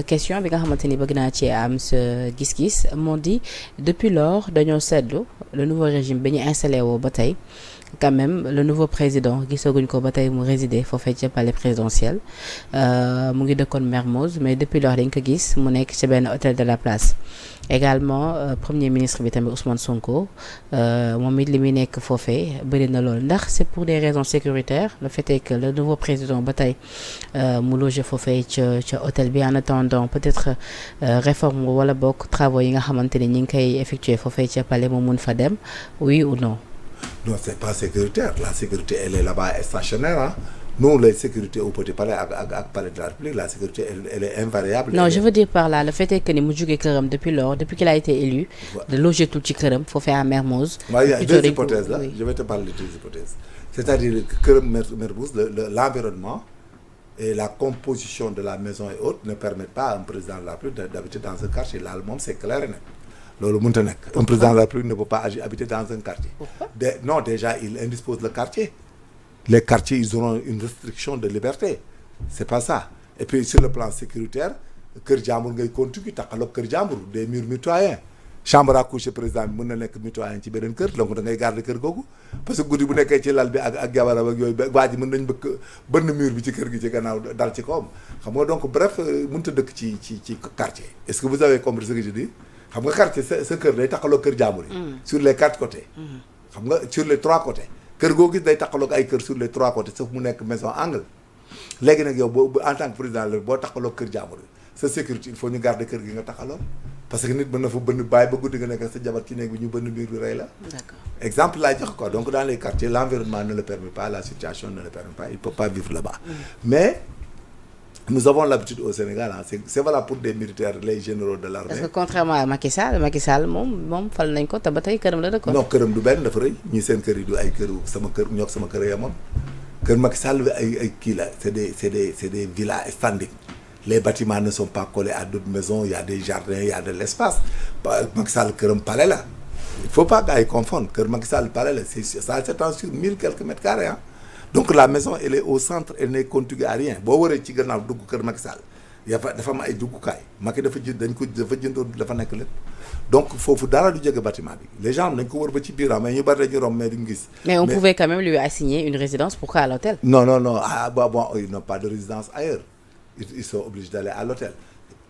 question bi nga xamante ni bëgg naa ci am sa gis-gis moo di depuis lors dañoo seetlu le nouveau régime bi ñu installé woo ba tey quand même le nouveau président gisaguñ ko ba tey mu résider foofee ca palais présidentiel mu ngi dëkkoon Mermoz mais depuis lors dañ ko gis mu nekk ci benn hôtel de la place également premier ministre bi tamit Ousmane Sonko moom it li muy nekk foofee bëri na loolu ndax c'est pour des raisons sécuritaires le fait est que le nouveau président ba tey mu logé foofee ca hôtel bi en attendant peut-être réforme wala bokk travaux yi nga xamante ni ñi ngi koy effectuer foofee ca palais mu mun fa dem oui ou non. Non, c'est pas sécuritaire. La sécurité, elle est là-bas stationnaire. Hein. Nous, la sécurité au Petit Palais ak Palais de la République, la sécurité, elle est invariable. Non, je veux dire par là, le fait est que ni mu jógee këram depuis lors, depuis qu'il a été élu, de loger tout ci këram, foofee à Mermoz. Il y a deux hypothèses là. Oui. Je vais te parler de deux hypothèses. C'est-à-dire que këram Mermoz, l'environnement et la composition de la maison et autres ne permettent pas à un président de la République d'habiter dans un quartier. Là, le monde, c'est clair et net. Loolu mënta nekk. Un président de la République ne peut pas habiter dans un quartier. Non, déjà, il indispose le quartier. Les quartiers, ils auront une restriction de liberté. C'est pas ça. Et puis, sur le plan sécuritaire, kër jàmbur ngay contigu taxaloog kër jàmbur des murs mitoyens. Chambre à coucher président bi mën na nekk mitoyen ci beneen kër donc da ngay garder kër googu parce que guddi bu nekkee ci lal bi ak jabaram ak yooyu waa ji mën nañ bënn mur bi ci kër gi ci gannaaw dal ci kawam xam nga donc bref mënut a dëkk ci quartier. Est-ce que vous avez compris ce que je dis? Xam nga quartier sa kër day taxaloo kër jàmbur yi. Sur les 4 côtés. xam nga sur les 3 côtés. kër goo gis day taxaloo ay kër sur les 3 côtés sauf mu nekk maison angle. léegi nag yow boo en tant que président la boo taxaloo kër jàmbur yi sa sécurité il faut ñu garder kër gi nga taxaloo parce que nit mën na fa bënn bàyyi ba guddi nga nekk sa jabar ci néeg bi ñu bënn biir bi rey la. D'accord. Exemple laay jox quoi donc dans les quartiers l'environnement ne le permet pas la situation ne le permet pas il peut pas vivre là-bas. Mais nous avons l'habitude au Sénégal ah c'est valable pour des militaires les généraux de l'armée. Parce que contrairement à Macky Sall moom fal nañ ko te ba tey këram la dëkkoon. Non këram du benn dafa rëy ñii seen kër yi du ay këru sama kër ñoo sama kër yamoon kër Macky Sall bi ay kii la c'est des villas standing. Les bâtiments ne sont pas collés à d'autres maisons il y a des jardins il y a de l'espace Macky Sall këram palais la il faut pas gars yi confondre kër Macky Sall palais la ça s'étend sur 1000 quelques mètres carrés ah. Donc la maison elle est au centre elle n'est contiguë à rien boo waree ci gannaaw dugg kër Macky Sall dafa am ay duggukaay Macky dafa jëndoon dafa nekk lépp donc foofu dara du jege bâtiment bi les gens nañ ko wër ba ci biir mais ñu bari dañu romb mais duñu gis. Mais on pouvait quand même lui assigner une résidence pourquoi à l'hôtel? Non ils n'ont pas de résidence ailleurs ils sont obligés d'aller à l'hôtel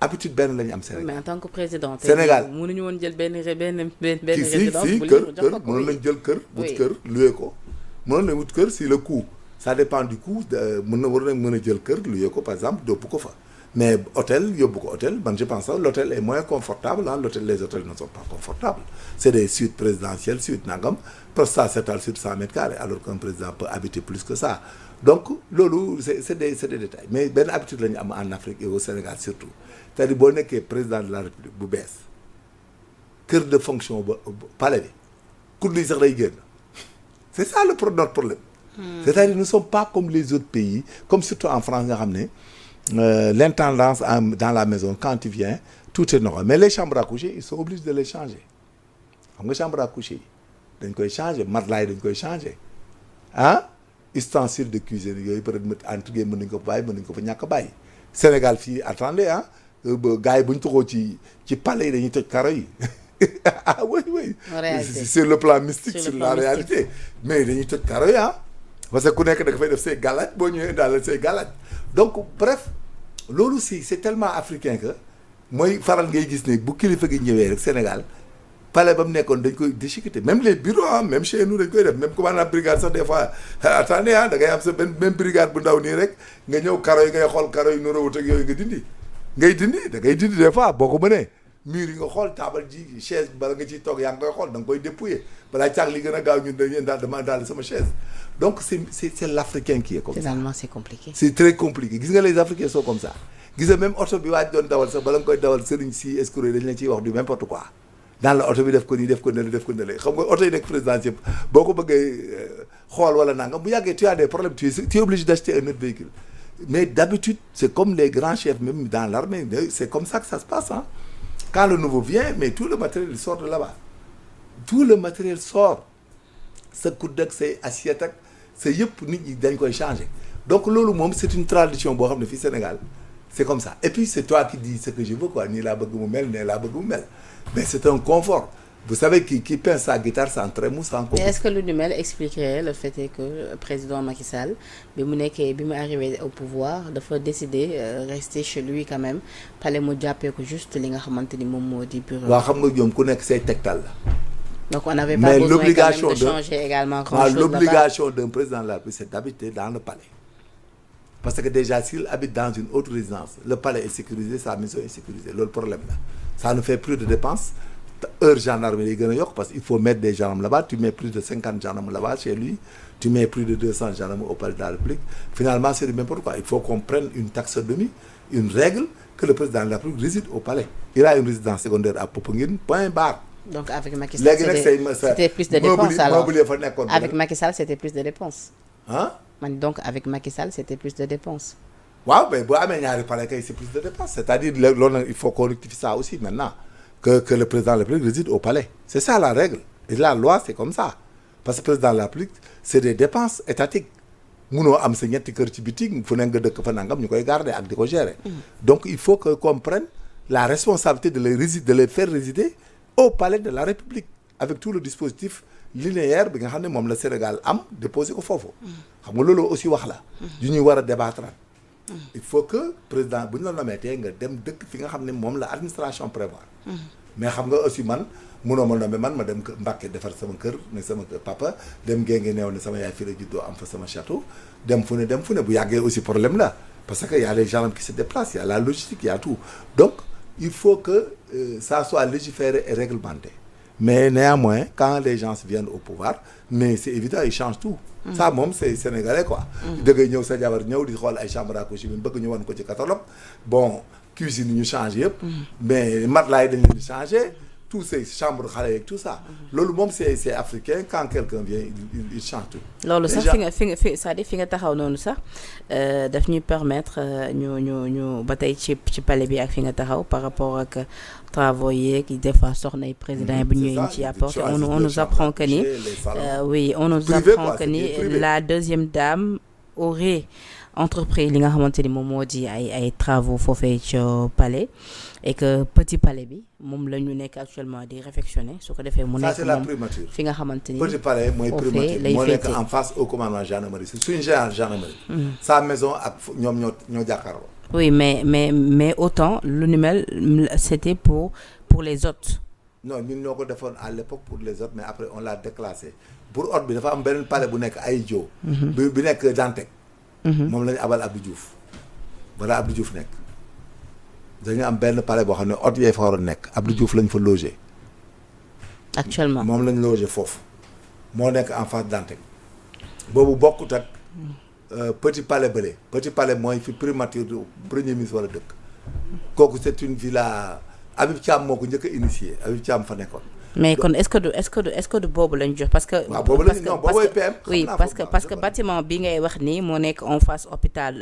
habitude benn la ñu am Sénégal. Mais en tant que président. Sénégal mënuñu woon jël benn résidence. si kër mënoon lañ jël kër. wut kër loué ko. mënoon nañ wut kër si le coût ça dépend du coût war nañ mën a jël kër loué ko par exemple yóbbu ko fa mais hôtel yóbbu ko hôtel man je pense que l'hôtel est moins confortable ah les hôtels ne sont pas confortables c'est des suites présidentielles suites nangam parce que ça s'étale sur 100 mètres carrés alors qu'un président peut habiter plus que ça donc loolu c'est des détails mais benn habitude la ñu am en Afrique et au Sénégal surtout c'est-à-dire boo nekkee président de la République bu bees kër de fonction ba palais bi kudd yi sax day génn c'est ça notre problème. C'est-à-dire nous ne sommes pas comme les autres pays comme surtout en France nga xam ne l'intendance dans la maison quand tu viens tout est normal mais les chambres à coucher ils sont obligés de les changer xam nga chambre à coucher yi dañ koy changer matelas yi dañ koy changer ah ustensiles de cuisine yooyu peut-être entre guillemets mën nañu ko bàyyi mën nañu ko fa ñàkk a bàyyi Sénégal fii attendez ah gars yi bu ñu toxoo ci palais yi dañuy toj karo yi ah oui sur le plan mystique sur la réalité mais dañuy toj karo yi ah parce que ku nekk da nga fay def say galaaj boo ñëwee daal say galaaj donc bref loolu c'est tellement africain que mooy faral ngay gis ne bu kilifa gi ñëwee rek Sénégal palais ba mu nekkoon dañ koy déchiqueter même les bureaux ah même chez nous dañ koy def même commandant brigade sax des fois attendez ah da ngay am sa même brigade bu ndaw nii rek nga ñëw karo yi ngay xool karo yi nuróowut ak yooyu ngay dindi des fois boo ko mënee mur yi nga xool taabal ji chaise bala nga ciy toog yaa ngi koy xool da nga koy dépouiller balaa caag li gën a gaaw ñun dañuy daal sama chaise donc c'est l'Africain qui est comme ça. Finalement c'est compliqué. C'est très compliqué gis nga les Africains sont comme ça gis nga même oto bi waaj doon dawal sax bala nga koy dawal sëriñ si escroc dañ la ciy wax du n'importe quoi dans la oto bi def ko nii def ko nële xam nga oto yi nekk présidence yëpp boo ko bëggee xool wala nangam bu yàggee tu as des problèmes tu es obligé d'acheter un autre véhicule mais d'habitude c'est comme les grands chefs même dans l'armée c'est comme ça que ça se passe hein. Quand le nouveau vient mais tout le matériel sort de là-bas tout le matériel sort sa coude ak say assiette ak sa yëpp nit ñi dañ koy changer donc loolu moom c'est une tradition boo xam ne fii Sénégal c'est comme ça et puis c'est toi qui dis ce que je veux quoi nii laa bëgg mu mel nee laa bëgg mu mel mais c'est un confort vous savez qui pince sa guitare sans trémousse sans mais est-ce que lu ni mel expliquerait le fait que président Macky Sall bi mu arrivé au pouvoir dafa décider rester chez lui quand même fallait mu jàppee ko juste li nga xamante ni moom moo di bureau. waaw xam nga ñoom ku nekk say tegtal la. donc on n'avait pas besoin quand même de changer également grand-chose là-bas. L'obligation d'un président de la République c'est d'habiter dans le palais. Parce que déjà s'il habite dans une autre résidence le palais est sécurisé sa maison est sécurisée loolu problème la ça ne fait plus de dépenses heure gendarmerie yi gën a yokk parce qu'il faut mettre des gendarmes là-bas tu mets plus de 50 gendarmes là-bas chez lui tu mets plus de 200 gendarmes au palais de la République finalement c'est du n'importe quoi il faut qu'on prenne une taxonomie une règle que le président de la République réside au palais il a une résidence secondaire à Popenguine point barre. Donc avec Macky Sall c'était plus de dépenses alors avec Macky Sall c'était plus de dépenses. ah. Donc avec Macky Sall c'était plus de dépenses. waaw mais boo amee ñaari palais kay c'est plus de dépenses c'est-à-dire loolu nag il faut qu'on rectifie ça aussi maintenant que le président de la République réside au palais c'est ça la règle et la loi c'est comme ça parce que le président de la République c'est des dépenses étatiques munoo am sa ñetti kër ci bitig fu ne nga dëkk fa nangam ñu koy garder ak di ko gérer donc il faut que qu'on prenne la responsabilité de les faire résider au palais de la République avec tout le dispositif linéaire bi nga xam ne moom la Sénégal am déposé ko foofu xam nga loolu aussi wax la yu ñuy war a débattre il faut que président bu ñu la nommé tey nga dem dëkk fi nga xam ne moom la administration prévoir mais xam nga aussi man munoo ma nommé man ma dem Mbàkke defar sama kër ne sama kër papa dem Guinguinéo neew ne sama yaay fii la juddoo am fa sama château dem fu ne bu yàggee aussi problème la parce que y a les gendarmes qui se déplacent y a la logistique y a tout donc il faut que ça soit légiféré et réglementé mais néanmoins quand les gens viennent au pouvoir mais c'est évident ils changent tout ça moom c'est sénégalais quoi dëggay ñëw sa jabar ñëw di xool ay chambre à coucher bi bëgg ñu wan ko ci catalogue bon cuisine ñu changé yëpp mais matelas yi dañ leen di changé tous ces chambres xale yeeg tout ça loolu moom c'est africain quand quelqu'un vient il change tout loolu sax c'est-à-dire fi nga taxaw noonu sax daf ñuy permettre ñu ba tey ci palais bi ak fi nga taxaw par rapport ak travaux yeeg des fois soxna yi président yi bu ñëwee ñu ci apporté on nous apprend que ni oui on nous apprend que ni la deuxième dame aurait entrepris li nga xamante ni moom moo di ay travaux foofee ci palais et que petit palais bi moom la ñu nekk actuellement di réfectionner su ko defee mu nekk moom fi nga xamante ni petit palais mooy primature moo nekk en face au commandement gendarmerie c'est suñu gendarmerie sa maison ak ñoom ñoo jàkkaarloo oui mais autant lu ni mel c'était pour les hôtes non ñun ñoo ko defoon à l'époque pour les hôtes mais après on l'a déclassé pour hôte bi dafa am beneen palais bu nekk ay jo bi nekk Dantec moom la ñu abal Abdou Diouf voilà Abdou Diouf nekk dañu am benn palais boo xam ne hôtes yee fa war a nekk Abdou Diouf lañ fa logé actuellement moom lañ logé foofu moo nekk en face Dantec boobu bokkut ak petit palais bële petit palais mooy fi primature du premier ministre wala dëkk kooku c'est une villa Habib Thiam moo ko njëkk a initié Habib Thiam fa nekkoon mais kon est-ce que du boobu lañ jox parce que waaw boobu lañ non boobu PM oui parce que bâtiment bi ngay wax nii moo nekk en face hôpital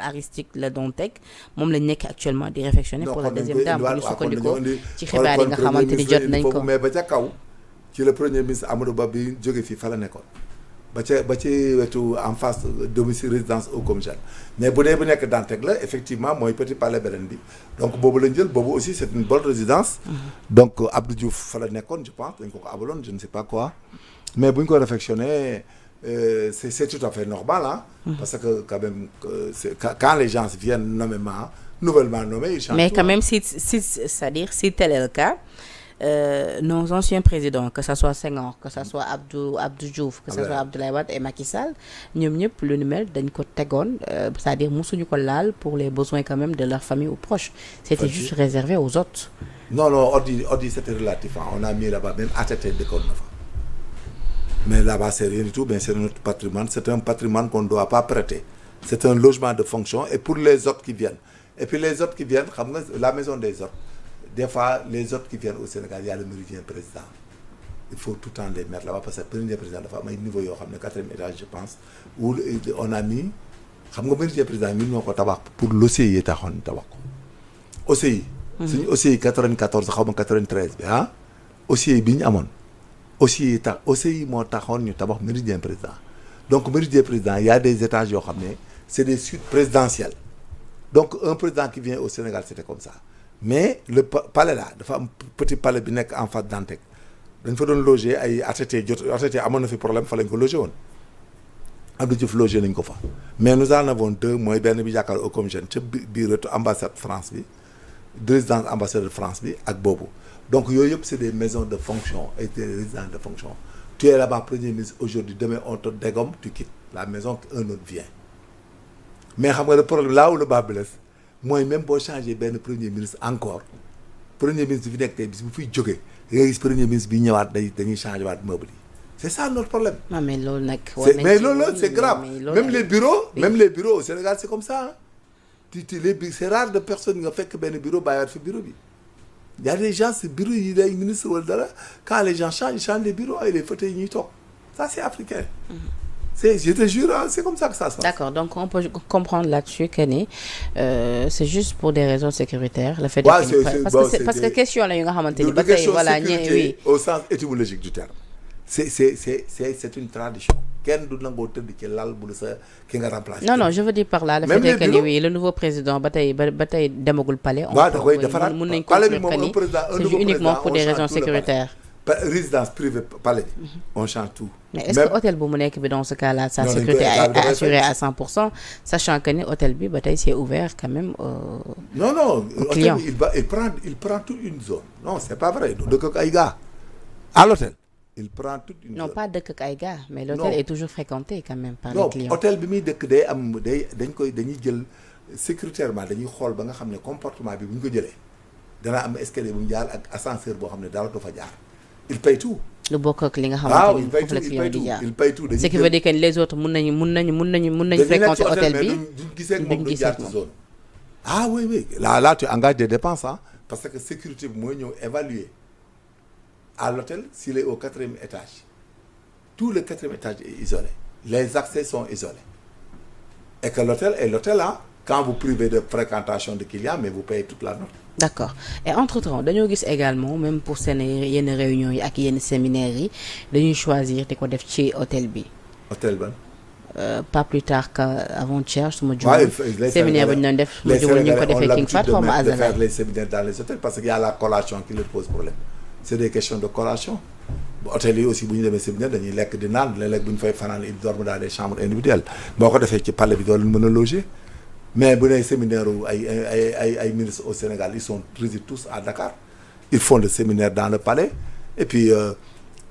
Aristide Le Dantec moom lañ nekk actuellement di réfectionner pour la deuxième dame bu ñu sukkandikoo ci xibaar yi nga xamante ni jot nañ ko mais ba ca kaw ci le premier ministre Amadou Ba bi jóge fii fa la nekkoon ba ci wetu en face domicile résidence au commissaire mais bu dee bu nekk Dantec la effectivement mooy petit palais beneen bi donc boobu lañ jël boobu aussi c'est une bonne résidence donc Abdou Diouf fa la nekkoon je pense dañ ko abaloon je ne sais pas quoi mais bu ñu ko réfectionné c'est tout à fait normal parce que quand même quand les gens viennent nouvellement nommés ils changent mais tout, quand même si c'est-à-dire si tel est le cas nos anciens présidents que ça soit Senghor que ça soit Abdou Diouf que ça soit Abdoulaye Wade et Macky Sall ñoom ñëpp lu ni mel dañ ko tegoon c'est-à-dire musuñu ko laal pour les besoins quand même de leur famille ou proches c'était juste réservé aux hôtes non hôtes yi c'était relatif on a mis là-bas même ATT dëkkoon na fa mais là-bas c'est rien du tout mais c'est notre patrimoine c'est un patrimoine qu'on ne doit pas prêter c'est un logement de fonction et pour les hôtes qui viennent et puis les hôtes qui viennent xam nga la maison des hôtes des fois les hôtes qui viennent au Sénégal il y a le méridien président il faut tout le temps les mettre là-bas parce que méridien président dafa am ay niveau yoo xam ne 4e étage je pense où on a mis xam nga méridien président ñun ñoo ko tabax pour l'OCI yi taxoon tabax ko OCI suñu OCI 94 xaw ma 93 bi OCI bi ñu amoon OCI moo taxoon ñu tabax méridien président donc méridien président il y a des étages yoo xam ne c'est des suites présidentielles donc un président qui vient au Sénégal c'était comme ça mais le palais là dafa am petit palais bi nekk en face Dantec dañ fa doon loger ay ATT amoon na fi problème fa lañ ko loger woon Abdou Diouf logé nañ ko fa mais nous en avons deux mooy benn bi jàkkaarloo comme jeune ca biir ambassade France bi résidence ambassade de France bi ak boobu donc yooyu yëpp c'est des maisons de fonction et des résidences de fonction tu es là-bas premier ministre aujourd'hui demain on te dégomme tu quittes la maison un autre vient mais xam nga le problème là où le bas blesse mooy même boo changé benn premier ministre encore premier ministre bi fi nekk tey bis bu fiy jógee da ngay gis premier ministre bi ñëwaat dañuy changé waat meuble yi c'est ça notre problème. non mais loolu nag. mais loolu c'est grave même les bureaux au Sénégal c'est comme ça c'est rare de personnes nga fekk benn bureau bàyyiwaat fi bureau bi. Il y a des gens, ce bureau, il est ministre ou dara. Quand les gens changent, ils changent les bureaux et les fauteuils ñuy toog. Ça, c'est africain. Je te jure, c'est comme ça que ça se passe. D'accord, donc on peut comprendre là-dessus que ni c'est juste pour des raisons sécuritaires. Le fait de parce que question la yu nga xamante ni ba tey voilà oui. Au sens étymologique du terme. C'est une tradition. Kenn du nangoo tëdd ci lal bu sa ki nga remplacer. Non, je veux dire par là le fait que ni oui le nouveau président ba tey demagul palais. waaw da koy defaraat palais bi moom un président uniquement pour des raisons sécuritaires. Résidence privée palais bi. On change tout. Mais est-ce que hôtel bu mu nekk bi dans ce cas-là sa sécurité est assurée à 100% sachant que ni hôtel bi ba tey c'est ouvert quand même non client. Hôtel bi il prend toute une zone. Non, c'est pas vrai du dëkk ak ay gars à l'hôtel. Il prend toute une zone. Non, pas dëkk ak ay gars mais l'hôtel est toujours fréquenté quand même par les clients. Non, hôtel bi muy dëkk dañuy jël sécuritairement dañuy xool ba nga xam ne comportement bi bu ñu ko jëlee dana am escalier bu mu jaar ak ascenseur boo xam ne dara du fa jaar. Il paye tout. lu bokk ak li nga xamante ni foofu la client di jaar. Il paye tout. Ce qui veut dire que les autres mun nañu fréquenter hôtel bi duñ gisee ak moom du jaar ci zone. Ah oui là tu engages des dépenses parce que sécurité bi mooy ñëw évaluer à l'hôtel s'il est au 4e étage. Tout le 4e étage est isolé. Les accès sont isolés. Et que l'hôtel est l'hôtel quand vous privez de fréquentation de clients mais vous payez toute la note. D'accord. Et entre-temps dañoo gis également même pour seen yenn réunions yi ak yenn séminaires yi dañuy choisir di ko def ci hôtel bi. Hôtel ban. Pas plus tard qu'avant-hier su ma jumul. Séminaire bi ñu doon def su ma jumul ñu ngi ko defee King Fahd xaw ma de faire les séminaires dans les hôtels parce qu'il y a la collation qui leur pose problème. C'est des questions de collation. Hôtel yi aussi bu ñu demee séminaire dañuy lekk di naan léeg-léeg bu ñu fay fanaan ils dorment dans des chambres individuelles boo ko defee ci palais bi doo leen mën a loger mais bu dee séminaire ay ministres au Sénégal ils résident tous à Dakar ils font le séminaire dans le palais et puis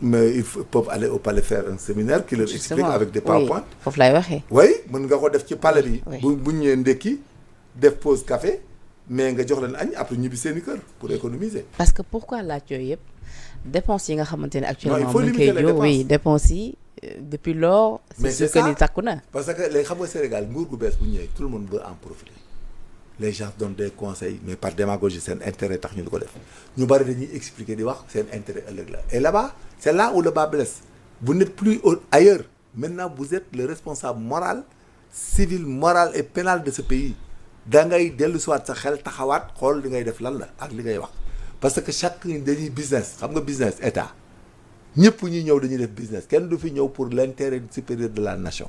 mais ils peuvent aller au palais faire un séminaire qui leur explique avec des PowerPoint. Foofu lay waxee. oui mën nga ko def ci palais bi. bu ñu ñëwee ndekki def pause café mais nga jox leen añ après ñibbi seeni kër pour économiser. Parce que pourquoi laaj yooyu yëpp. Dépenses yi nga xamante ne actuellement. il faut limiter les dépenses oui dépenses yi depuis lors. mais c'est sûr que ni takku na. parce que léegi xam nga Sénégal nguur gu bees bu ñëwee tout le monde veut en profiter les gens donnent des conseils mais par démagogie seen intérêt tax ñu di ko def ñu bari dañuy expliquer di wax seen intérêt ëllëg la et là-bas c'est là où le bas blesse. Vous n'êtes plus ailleurs maintenant vous êtes le responsable moral civil moral et pénal de ce pays da ngay dellu siwaat sa xel taxawaat xool li ngay def lan la ak li ngay wax. Parce que chaque dañuy business xam nga business état ñëpp ñuy ñëw dañuy def business kenn du fi ñëw pour l'intérêt supérieur de la nation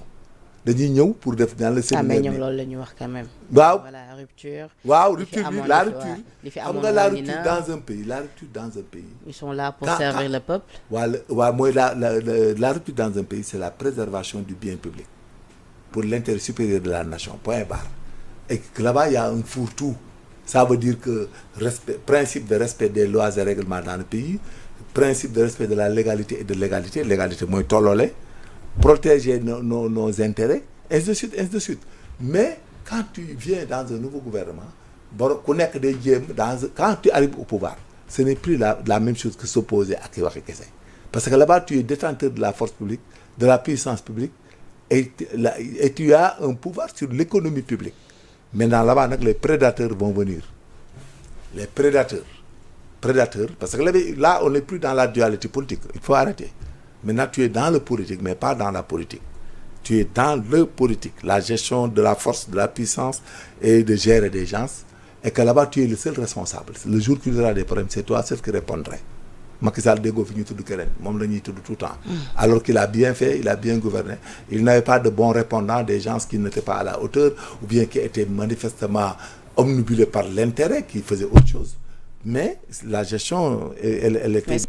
dañuy ñëw pour def dans le séminaire. mais ñoom loolu la ñuy wax quand même. waaw voilà rupture. waaw rupture bi la rupture. xam nga la rupture dans un pays. Ils sont là pour servir le peuple. waaw mooy la rupture dans un pays c'est la préservation du bien public pour l'intérêt supérieur de la nation point barre et que là-bas il y a un fourre-tout. Ça veut dire que principe de respect des lois et règlements dans le pays, principe de respect de la légalité et de l'égalité, légalité mooy tolloole, protéger nos intérêts, ainsi de suite. Mais quand tu viens dans un nouveau gouvernement, ku nekk day jéem quand tu arrives au pouvoir, ce n'est plus la même chose que s'opposer ak i waxi kese. Parce que là-bas tu es détenteur de la force publique, de la puissance publique et tu as un pouvoir sur l'économie publique. Maintenant là-bas nag les prédateurs vont venir les prédateurs parce que là on n'est plus dans la dualité politique il faut arrêter maintenant tu es dans le politique mais pas dans la politique tu es dans le politique la gestion de la force de la puissance et de gérer des gens et que là-bas tu es le seul responsable le jour qu'il y aura des problèmes c'est toi seul qui répondrais Macky Sall déggoo fi ñuy tudd keneen moom la ñuy tudd tout le temps. Alors qu'il a bien fait, il a bien gouverné. Il n'avait pas de bons répondants, des gens qui n'étaient pas à la hauteur ou bien qui étaient manifestement omnibulés par l'intérêt, qui faisaient autre chose. Mais la gestion, elle était...